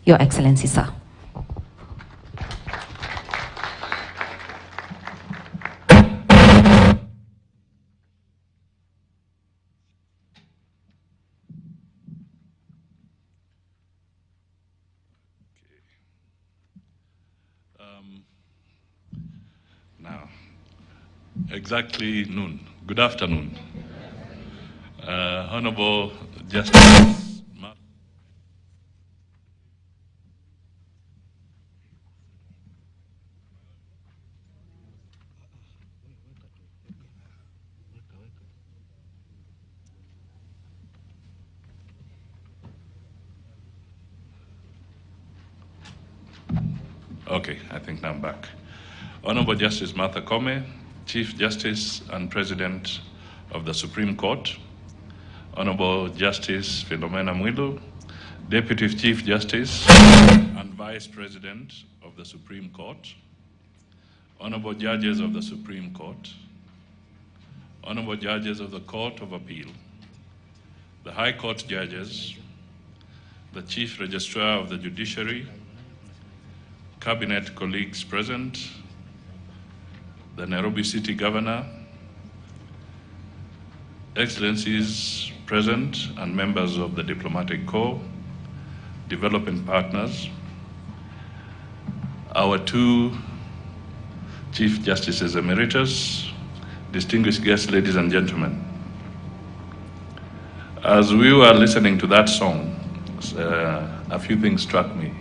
Your Excellency, sir. Now, exactly noon. Good afternoon. Honorable Justice. Okay, I think now I'm back. Honorable Justice Martha Koome, Chief Justice and President of the Supreme Court. Honorable Justice Philomena Mwilu, Deputy Chief Justice and Vice President of the Supreme Court. Honorable Judges of the Supreme Court. Honorable Judges of the Court of Appeal. The High Court Judges, the Chief Registrar of the Judiciary, Cabinet colleagues present, the Nairobi City Governor, Excellencies present and members of the Diplomatic Corps, development partners, our two Chief Justices Emeritus, distinguished guests, ladies and gentlemen. As we were listening to that song, a few things struck me.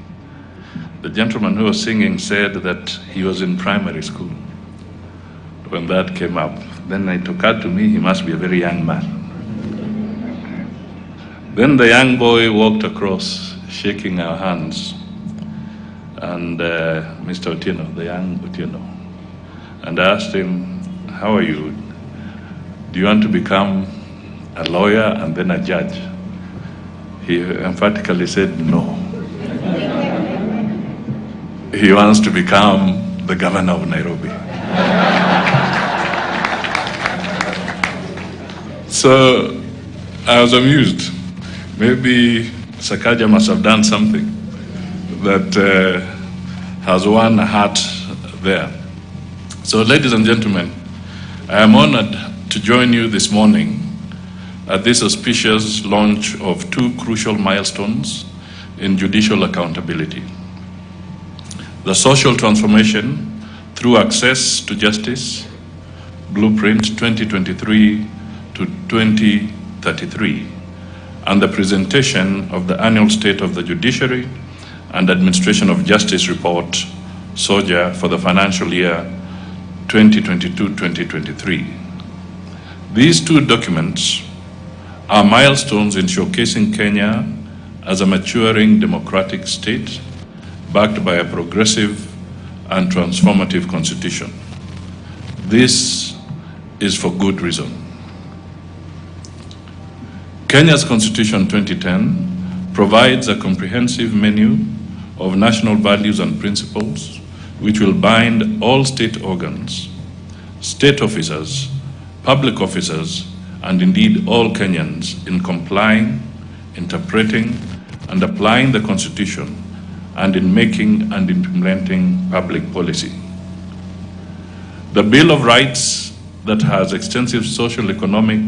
The gentleman who was singing said that he was in primary school when that came up. Then it occurred to me he must be a very young man. Then the young boy walked across, shaking our hands, and Mr. Otieno, the young Otieno, and I asked him, "How are you? Do you want to become a lawyer and then a judge?" He emphatically said no. He wants to become the governor of Nairobi. So I was amused. Maybe Sakaja must have done something that has won a heart there. So ladies and gentlemen, I am honored to join you this morning at this auspicious launch of two crucial milestones in judicial accountability. The social transformation through access to justice, Blueprint 2023 to 2033, and the presentation of the annual State of the Judiciary and Administration of Justice Report, SOJA, for the financial year 2022-2023. These two documents are milestones in showcasing Kenya as a maturing democratic state backed by a progressive and transformative constitution. This is for good reason. Kenya's Constitution 2010 provides a comprehensive menu of national values and principles which will bind all state organs, state officers, public officers, and indeed all Kenyans in complying, interpreting, and applying the Constitution, and in making and implementing public policy. The Bill of Rights, that has extensive social, economic,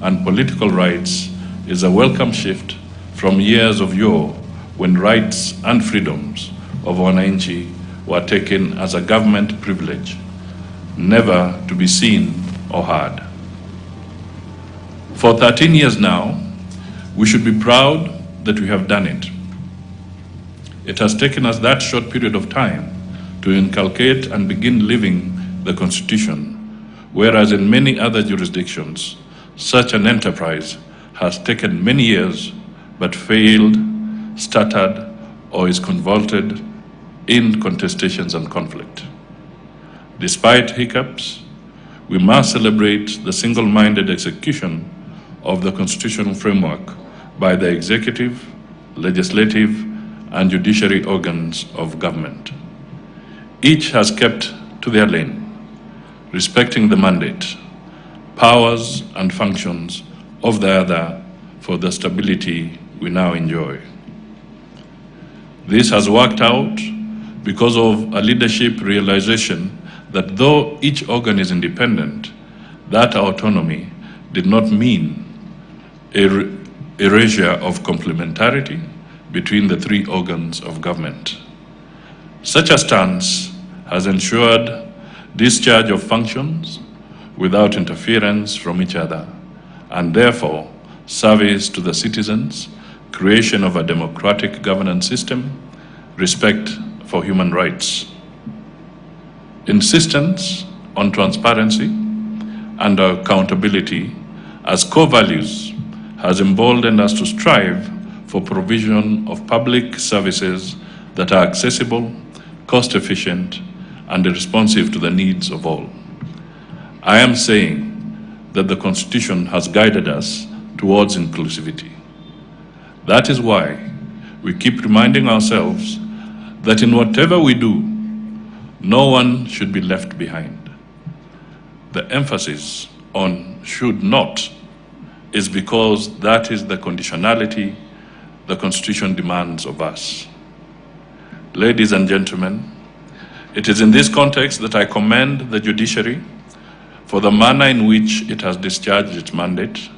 and political rights, is a welcome shift from years of yore when rights and freedoms of wananchi were taken as a government privilege, never to be seen or heard. For 13 years now, we should be proud that we have done it. It has taken us that short period of time to inculcate and begin living the Constitution, whereas in many other jurisdictions, such an enterprise has taken many years but failed, stuttered, or is convoluted in contestations and conflict. Despite hiccups, we must celebrate the single-minded execution of the constitutional framework by the executive, legislative, and judiciary organs of government. Each has kept to their lane, respecting the mandate, powers, and functions of the other for the stability we now enjoy. This has worked out because of a leadership realization that though each organ is independent, that autonomy did not mean erasure of complementarity between the three organs of government. Such a stance has ensured discharge of functions without interference from each other, and therefore service to the citizens, creation of a democratic governance system, respect for human rights. Insistence on transparency and accountability as core values has emboldened us to strive for provision of public services that are accessible, cost-efficient, and responsive to the needs of all. I am saying that the Constitution has guided us towards inclusivity. That is why we keep reminding ourselves that in whatever we do, no one should be left behind. The emphasis on should not is because that is the conditionality the Constitution demands of us. Ladies and gentlemen, it is in this context that I commend the judiciary for the manner in which it has discharged its mandate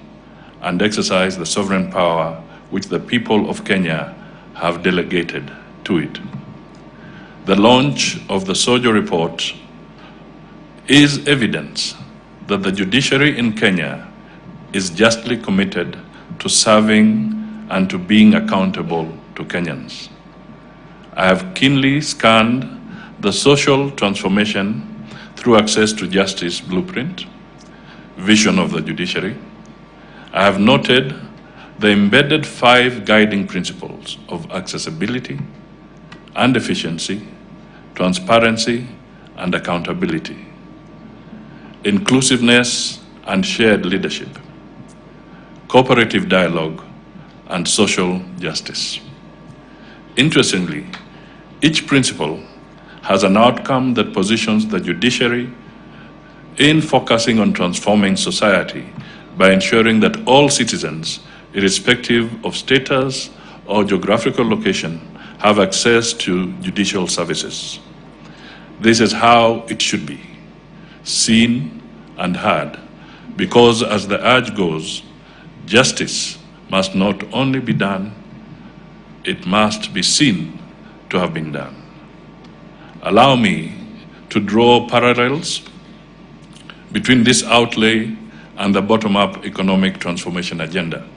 and exercised the sovereign power which the people of Kenya have delegated to it. The launch of the Sojo report is evidence that the judiciary in Kenya is justly committed to serving and to being accountable to Kenyans. I have keenly scanned the social transformation through access to justice blueprint, vision of the judiciary. I have noted the embedded 5 guiding principles of accessibility and efficiency, transparency and accountability, inclusiveness and shared leadership, cooperative dialogue, and social justice. Interestingly, each principle has an outcome that positions the judiciary in focusing on transforming society by ensuring that all citizens, irrespective of status or geographical location, have access to judicial services. This is how it should be, seen and heard, because as the adage goes, justice must not only be done, it must be seen to have been done. Allow me to draw parallels between this outlay and the bottom-up economic transformation agenda,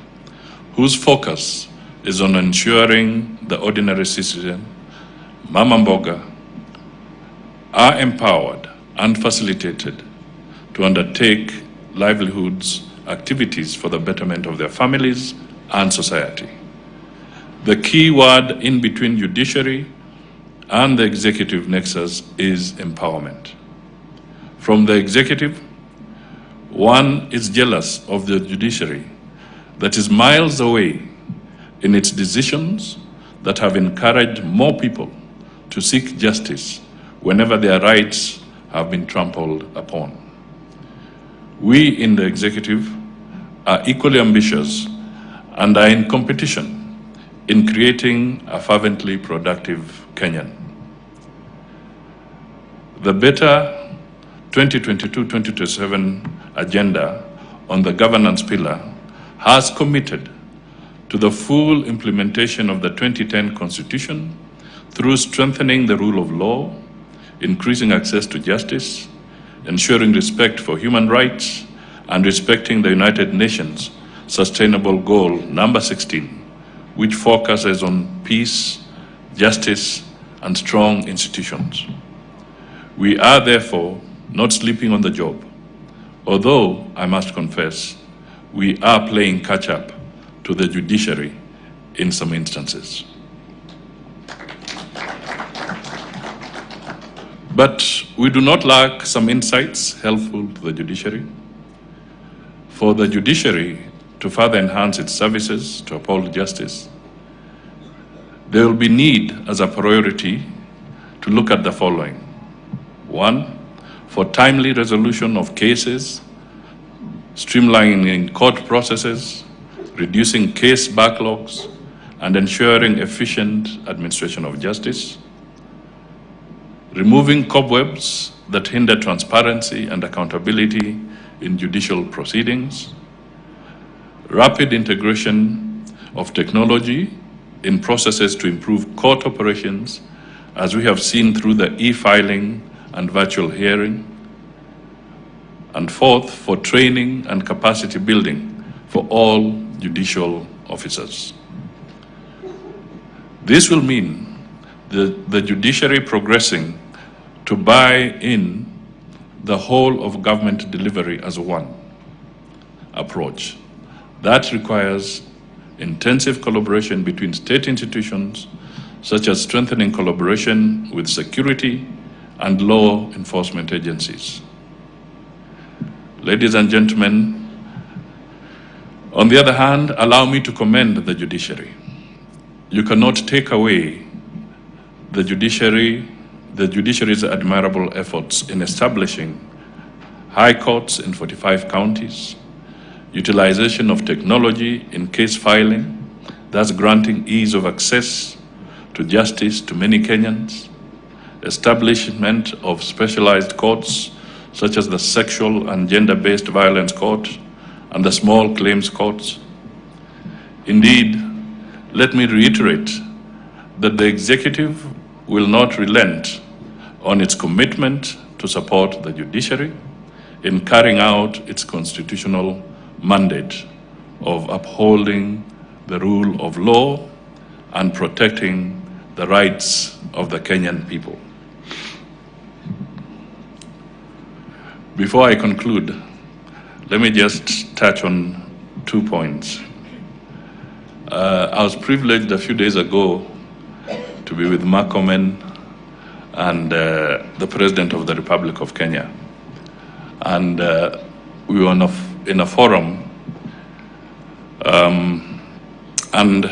whose focus is on ensuring the ordinary citizen, Mama Mboga, are empowered and facilitated to undertake livelihoods, activities for the betterment of their families and society. The key word in between judiciary and the executive nexus is empowerment. From the executive, one is jealous of the judiciary that is miles away in its decisions that have encouraged more people to seek justice whenever their rights have been trampled upon. We in the executive are equally ambitious and are in competition in creating a fervently productive Kenyan. The Better 2022-2027 agenda on the governance pillar has committed to the full implementation of the 2010 Constitution through strengthening the rule of law, increasing access to justice, ensuring respect for human rights, and respecting the United Nations Sustainable Goal number 16, which focuses on peace, justice, and strong institutions. We are therefore not sleeping on the job, although I must confess, we are playing catch-up to the judiciary in some instances. But we do not lack some insights helpful to the judiciary. For the judiciary to further enhance its services to uphold justice, there will be need as a priority to look at the following. 1, for timely resolution of cases, streamlining court processes, reducing case backlogs, and ensuring efficient administration of justice, removing cobwebs that hinder transparency and accountability in judicial proceedings, rapid integration of technology in processes to improve court operations, as we have seen through the e-filing and virtual hearing, and fourth, for training and capacity building for all judicial officers. This will mean the judiciary progressing to buy in the whole of government delivery as one approach. That requires intensive collaboration between state institutions, such as strengthening collaboration with security and law enforcement agencies. Ladies and gentlemen, on the other hand, allow me to commend the judiciary. You cannot take away the judiciary's admirable efforts in establishing high courts in 45 counties, utilization of technology in case filing, thus granting ease of access to justice to many Kenyans, establishment of specialized courts such as the Sexual and Gender-Based Violence Court and the Small Claims Courts. Indeed, let me reiterate that the executive will not relent on its commitment to support the judiciary in carrying out its constitutional mandate of upholding the rule of law and protecting the rights of the Kenyan people. Before I conclude, let me just touch on 2 points. I was privileged a few days ago to be with Makomen and the President of the Republic of Kenya. And we were in a forum, and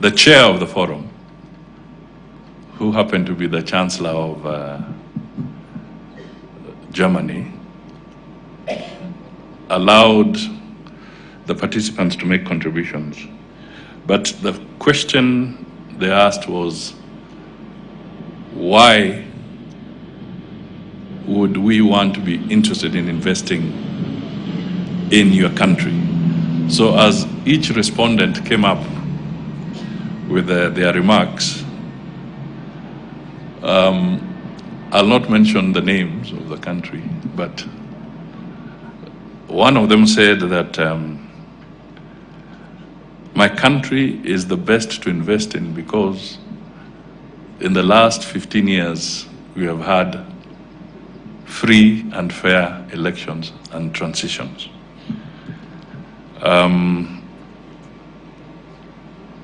the chair of the forum, who happened to be the Chancellor of Germany, allowed the participants to make contributions. But the question they asked was, why would we want to be interested in investing in your country? So as each respondent came up with their remarks, I'll not mention the names of the country, but one of them said that my country is the best to invest in because in the last 15 years, we have had free and fair elections and transitions.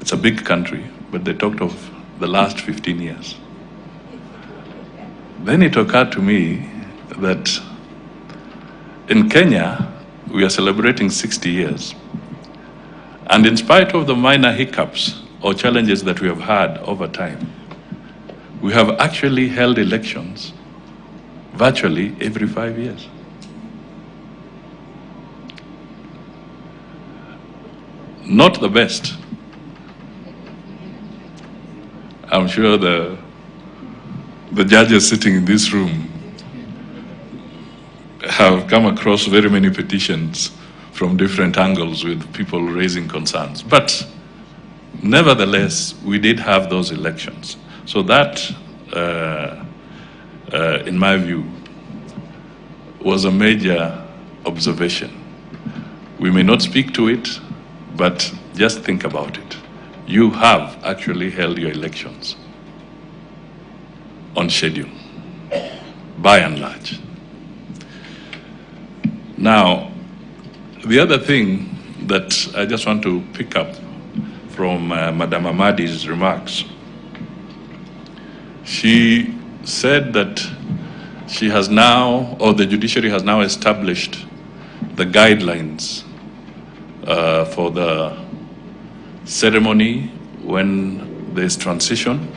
It's a big country, but they talked of the last 15 years. Then it occurred to me that in Kenya, we are celebrating 60 years. And in spite of the minor hiccups or challenges that we have had over time, we have actually held elections virtually every 5 years. Not the best. I'm sure the judges sitting in this room have come across very many petitions from different angles with people raising concerns. But nevertheless, we did have those elections. So that, in my view, was a major observation. We may not speak to it, but just think about it. You have actually held your elections on schedule, by and large. Now, the other thing that I just want to pick up from Madam Amadi's remarks, she said that she has now, or the judiciary has now established the guidelines for the ceremony when there's transition,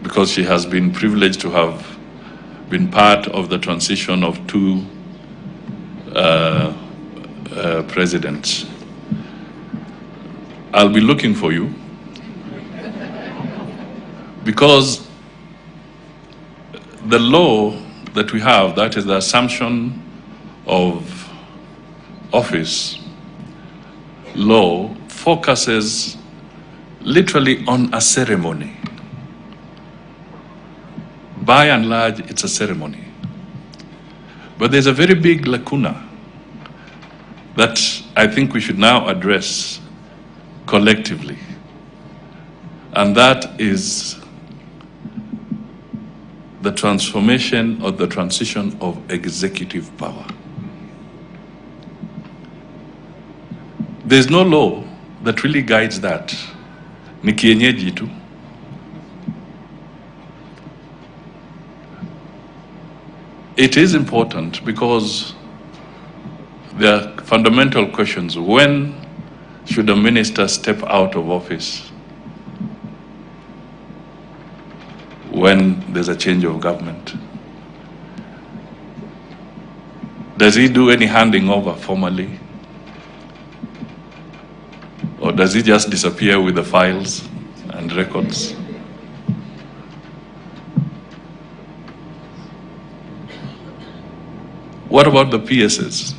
because she has been privileged to have been part of the transition of two presidents. I'll be looking for you, because the law that we have, that is the assumption of office law, focuses literally on a ceremony. By and large, it's a ceremony. But there's a very big lacuna that I think we should now address collectively. And that is the transformation or the transition of executive power. There's no law that really guides that. Ni kienyeji tu. It is important because there are fundamental questions. When should a minister step out of office? When there's a change of government? Does he do any handing over formally? Or does he just disappear with the files and records? What about the PSs,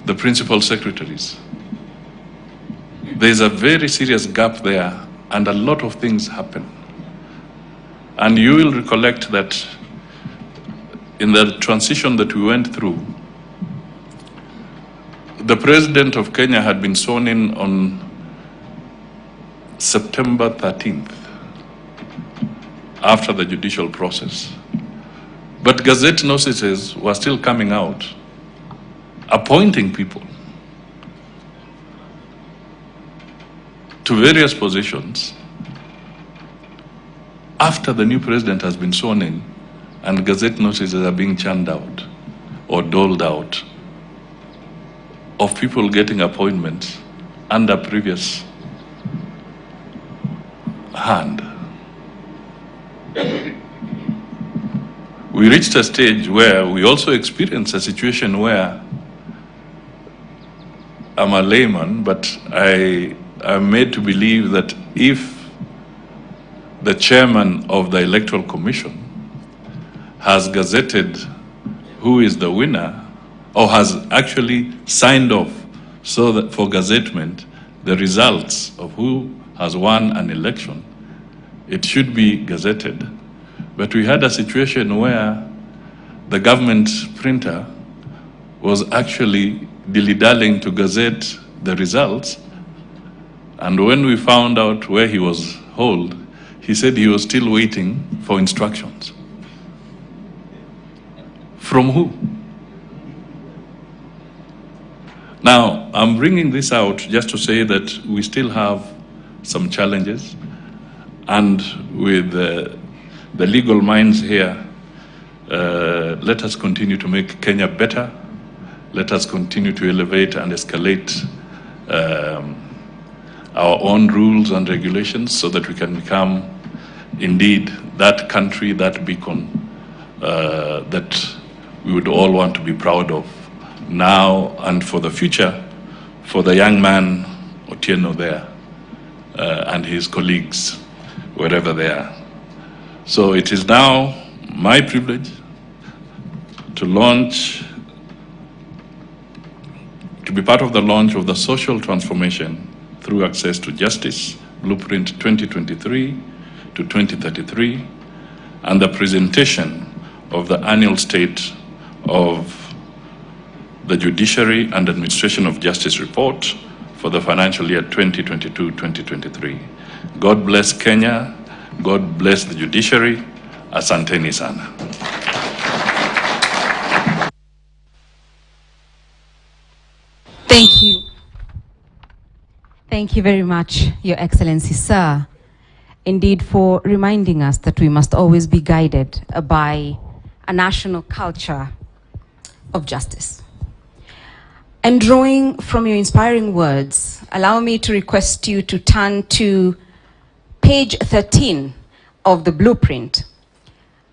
the principal secretaries? There's a very serious gap there, and a lot of things happen. And you will recollect that in the transition that we went through, the president of Kenya had been sworn in on September 13th, after the judicial process. But Gazette notices were still coming out, appointing people to various positions after the new president has been sworn in, and Gazette notices are being churned out or doled out of people getting appointments under previous hand. We reached a stage where we also experienced a situation where I'm a layman, but I'm made to believe that if the chairman of the Electoral Commission has gazetted who is the winner, or has actually signed off so that for gazettement the results of who has won an election, it should be gazetted. But we had a situation where the government printer was actually dilly-dallying to gazette the results, and when we found out where he was holed, he said he was still waiting for instructions. From who? Now, I'm bringing this out just to say that we still have some challenges, and with the legal minds here, let us continue to make Kenya better. Let us continue to elevate and escalate our own rules and regulations so that we can become indeed that country, that beacon that we would all want to be proud of now and for the future, for the young man Otieno there and his colleagues wherever they are. So it is now my privilege to be part of the launch of the social transformation through access to justice, Blueprint 2023 to 2033, and the presentation of the annual state of the Judiciary and Administration of Justice report for the financial year 2022-2023. God bless Kenya. God bless the judiciary. Asanteni sana. Thank you. Thank you very much, Your Excellency, sir, indeed for reminding us that we must always be guided by a national culture of justice. And drawing from your inspiring words, allow me to request you to turn to page 13 of the blueprint,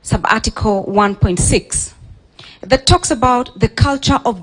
sub-article 1.6, that talks about the culture of justice.